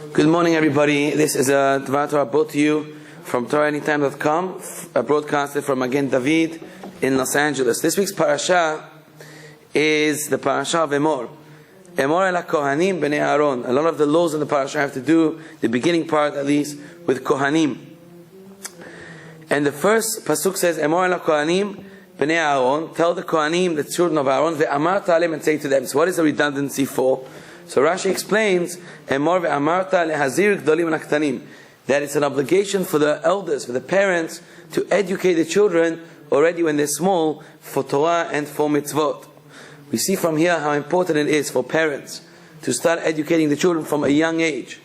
Good morning, everybody. This is a Dvar Torah brought to you from TorahAnyTime.com, broadcasted from Magen David in Los Angeles. This week's parasha is the Parashat Emor. Emor el Kohanim b'nei Aaron. A lot of the laws in the parasha have to do, the beginning part at least, with Kohanim. And the first pasuk says, Emor el Kohanim b'nei Aaron. Tell the Kohanim, the children of Aaron, ve'amarta aleim, and say to them. So what is the redundancy for? So Rashi explains, Emor ve'amarta lehazir gdolim v'naktanim, that it's an obligation for the elders, for the parents, to educate the children already when they're small for Torah and for mitzvot. We see from here how important it is for parents to start educating the children from a young age,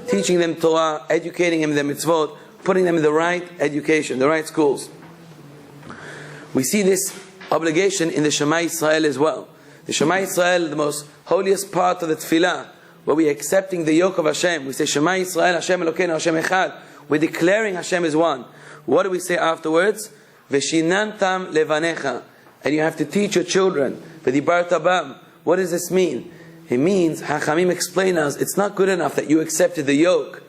teaching them Torah, educating them in the mitzvot, putting them in the right education, the right schools. We see this obligation in the Shema Yisrael as well. The Shema Yisrael, the most holiest part of the Tefillah, where we are accepting the yoke of Hashem. We say Shema Yisrael, Hashem Elokeinu, Hashem Echad. We're declaring Hashem is one. What do we say afterwards? Veshinantam levanecha. And you have to teach your children. V'dibarta bam. What does this mean? It means, Hachamim explain us, it's not good enough that you accepted the yoke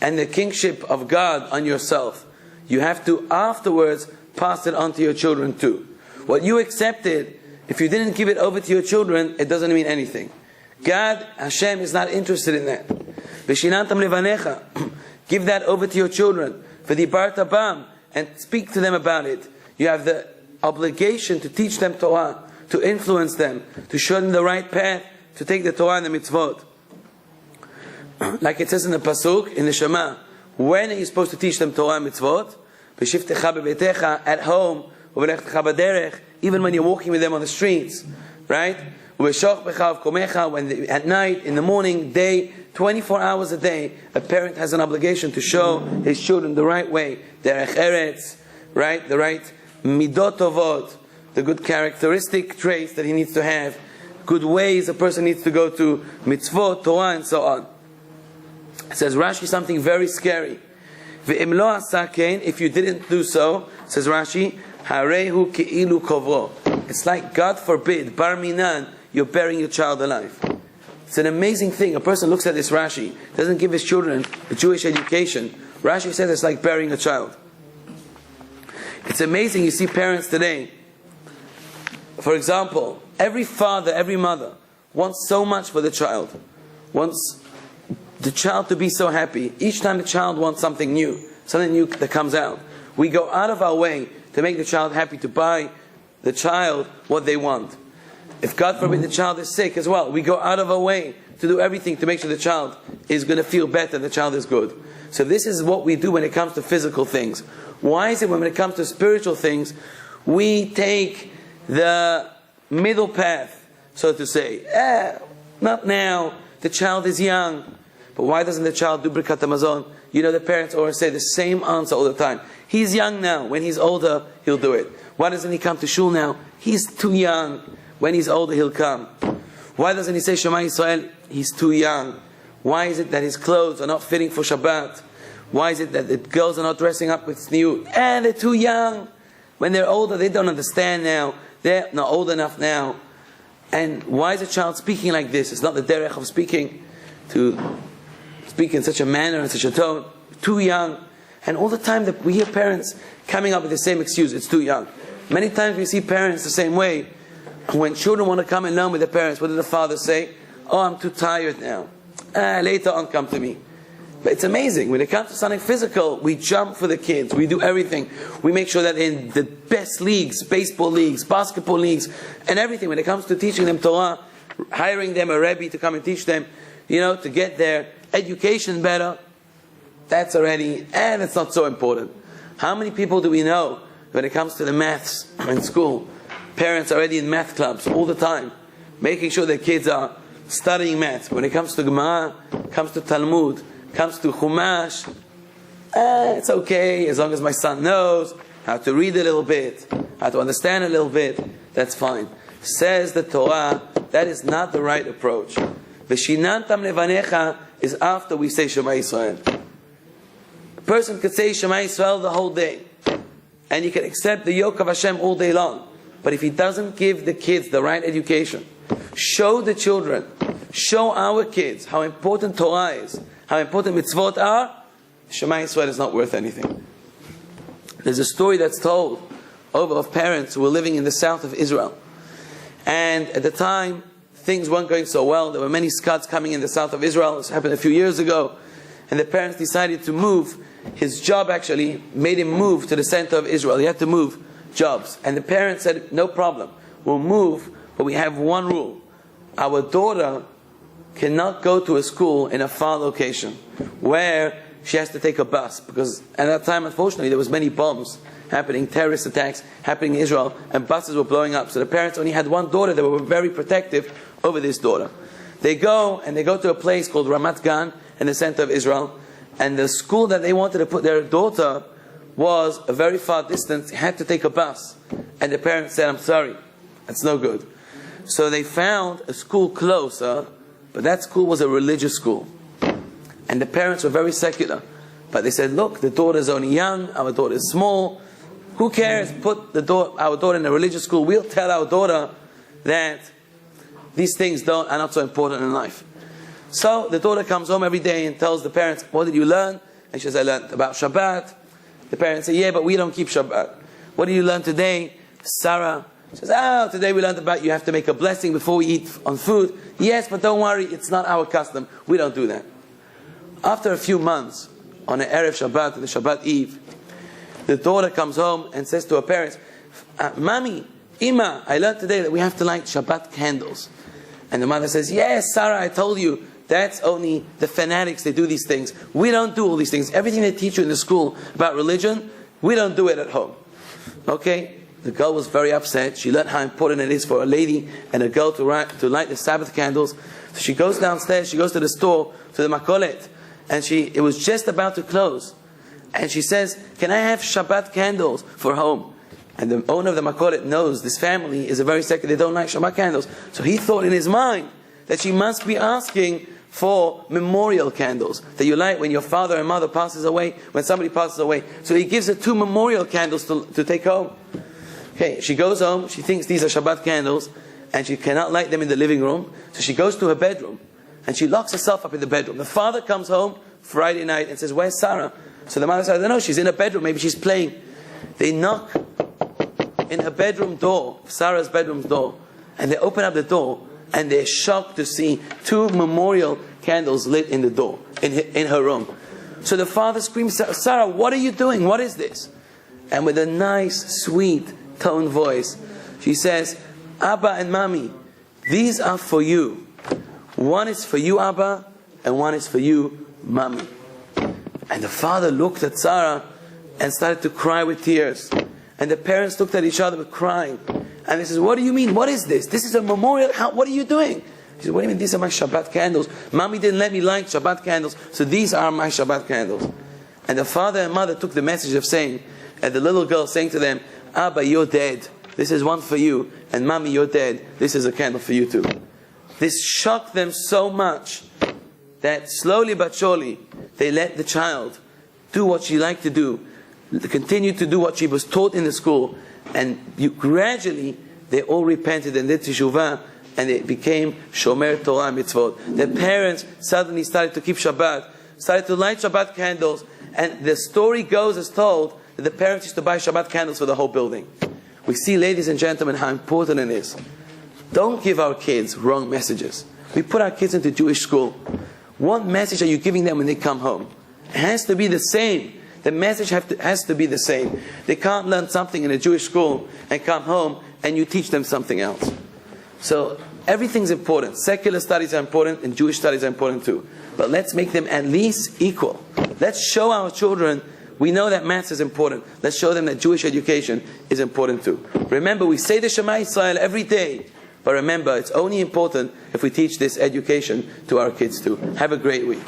and the kingship of God on yourself. You have to afterwards pass it on to your children too. What you accepted, if you didn't give it over to your children, it doesn't mean anything. God, Hashem, is not interested in that. V'shinantam levanecha. Give that over to your children. V'dibarta bam. And speak to them about it. You have the obligation to teach them Torah, to influence them, to show them the right path, to take the Torah and the mitzvot. Like it says in the pasuk, in the Shema, when are you supposed to teach them Torah and mitzvot? V'shivtecha bebetecha, at home, u'v'lechtecha b'derech, even when you're walking with them on the streets, right? U'v'shoch becha v'komecha, when at night, in the morning, day, 24 hours a day, a parent has an obligation to show his children the right way, derech eretz, right? The right midot tovot, the good characteristic traits that he needs to have, good ways a person needs to go to, mitzvot, Torah, and so on. It says Rashi something very scary. Ve'im lo asa ken, if you didn't do so, says Rashi, harehu ke'ilu kovro. It's like, God forbid, bar minan, you're burying your child alive. It's an amazing thing. A person looks at this Rashi, doesn't give his children a Jewish education. Rashi says it's like burying a child. It's amazing. You see parents today, for example, every father, every mother wants so much for the child, wants the child to be so happy. Each time the child wants something new that comes out, we go out of our way to make the child happy, to buy the child what they want. If God forbid the child is sick as well, we go out of our way to do everything to make sure the child is going to feel better, the child is good. So this is what we do when it comes to physical things. Why is it when it comes to spiritual things, we take the middle path, so to say? Not now, the child is young. But why doesn't the child do Birkat HaMazon? You know, the parents always say the same answer all the time. He's young now. When he's older, he'll do it. Why doesn't he come to shul now? He's too young. When he's older, he'll come. Why doesn't he say Shema Yisrael? He's too young. Why is it that his clothes are not fitting for Shabbat? Why is it that the girls are not dressing up with new? They're too young. When they're older, they don't understand now. They're not old enough now. And why is a child speaking like this? It's not the derech of speaking, to speak in such a manner, in such a tone. Too young. And all the time that we hear parents coming up with the same excuse, it's too young. Many times we see parents the same way. When children want to come and learn with their parents, what does the father say? Oh, I'm too tired now. Later on, come to me. But it's amazing. When it comes to something physical, we jump for the kids. We do everything. We make sure that in the best leagues, baseball leagues, basketball leagues, and everything. When it comes to teaching them Torah, hiring them a Rebbe to come and teach them, to get their education better, that's already, and it's not so important. How many people do we know when it comes to the maths in school? Parents are already in math clubs all the time, making sure their kids are studying math. When it comes to Gemara, comes to Talmud, comes to Chumash, it's okay as long as my son knows how to read a little bit, how to understand a little bit, that's fine. Says the Torah, that is not the right approach. V'shinantam levanecha is after we say Shema Yisrael. A person could say Shema Yisrael the whole day, and you can accept the yoke of Hashem all day long. But if he doesn't give the kids the right education, show the children show our kids how important Torah is, how important mitzvot are, Shema Yisrael is not worth anything. There's a story that's told over of parents who were living in the south of Israel. And at the time, things weren't going so well. There were many scuds coming in the south of Israel. This happened a few years ago. And the parents decided to move. His job actually made him move to the center of Israel. He had to move jobs. And the parents said, no problem, we'll move, but we have one rule. Our daughter cannot go to a school in a far location where she has to take a bus. Because at that time, unfortunately, there was many bombs happening, terrorist attacks happening in Israel, and buses were blowing up. So the parents only had one daughter. They were very protective over this daughter. They go to a place called Ramat Gan in the center of Israel, and the school that they wanted to put their daughter was a very far distance. They had to take a bus. And the parents said, I'm sorry, that's no good. So they found a school closer, but that school was a religious school. And the parents were very secular. But they said, look, the daughter's only young, our daughter is small. Who cares? Put our daughter in a religious school. We'll tell our daughter that these things are not so important in life. So the daughter comes home every day and tells the parents, what did you learn? And she says, I learned about Shabbat. The parents say, yeah, but we don't keep Shabbat. What did you learn today? Sarah. She says, today we learned about you have to make a blessing before we eat on food. Yes, but don't worry, it's not our custom. We don't do that. After a few months, on the Erev Shabbat, the Shabbat Eve, the daughter comes home and says to her parents, Mommy, Ima, I learned today that we have to light Shabbat candles. And the mother says, yes, Sarah, I told you, that's only the fanatics, they do these things. We don't do all these things. Everything they teach you in the school about religion, we don't do it at home. Okay? The girl was very upset. She learned how important it is for a lady and a girl to light the Sabbath candles. So she goes downstairs, she goes to the store, to the makolet, and it was just about to close. And she says, can I have Shabbat candles for home? And the owner of the makolet knows this family is a very secular, they don't like Shabbat candles. So he thought in his mind that she must be asking for memorial candles that you light when your father and mother passes away, when somebody passes away. So he gives her 2 memorial candles to take home. Okay, she goes home, she thinks these are Shabbat candles, and she cannot light them in the living room. So she goes to her bedroom, and she locks herself up in the bedroom. The father comes home Friday night and says, where's Sarah? So the mother says, I don't know, she's in her bedroom, maybe she's playing. They knock in her bedroom door, Sarah's bedroom door, and they open up the door, and they're shocked to see 2 memorial candles lit in the door, in her room. So the father screams, Sarah, what are you doing? What is this? And with a nice, sweet toned voice, she says, Abba and Mommy, these are for you. One is for you, Abba, and one is for you, Mommy. And the father looked at Sarah and started to cry with tears. And the parents looked at each other crying. And they said, what do you mean? What is this? This is a memorial. What are you doing? He said, what do you mean? These are my Shabbat candles. Mommy didn't let me light Shabbat candles, so these are my Shabbat candles. And the father and mother took the message of saying, and the little girl saying to them, Abba, you're dead. This is one for you. And Mommy, you're dead. This is a candle for you too. This shocked them so much that slowly but surely, they let the child do what she liked to do, continue to do what she was taught in the school, and gradually they all repented and did teshuvah, and it became shomer Torah mitzvot. The parents suddenly started to keep Shabbat, started to light Shabbat candles, and the story goes as told that the parents used to buy Shabbat candles for the whole building. We see, ladies and gentlemen, how important it is. Don't give our kids wrong messages. We put our kids into Jewish school. What message are you giving them when they come home? It has to be the same. The message has to be the same. They can't learn something in a Jewish school and come home and you teach them something else. So everything's important. Secular studies are important and Jewish studies are important too. But let's make them at least equal. Let's show our children, we know that maths is important. Let's show them that Jewish education is important too. Remember, we say the Shema Yisrael every day. But remember, it's only important if we teach this education to our kids too. Have a great week.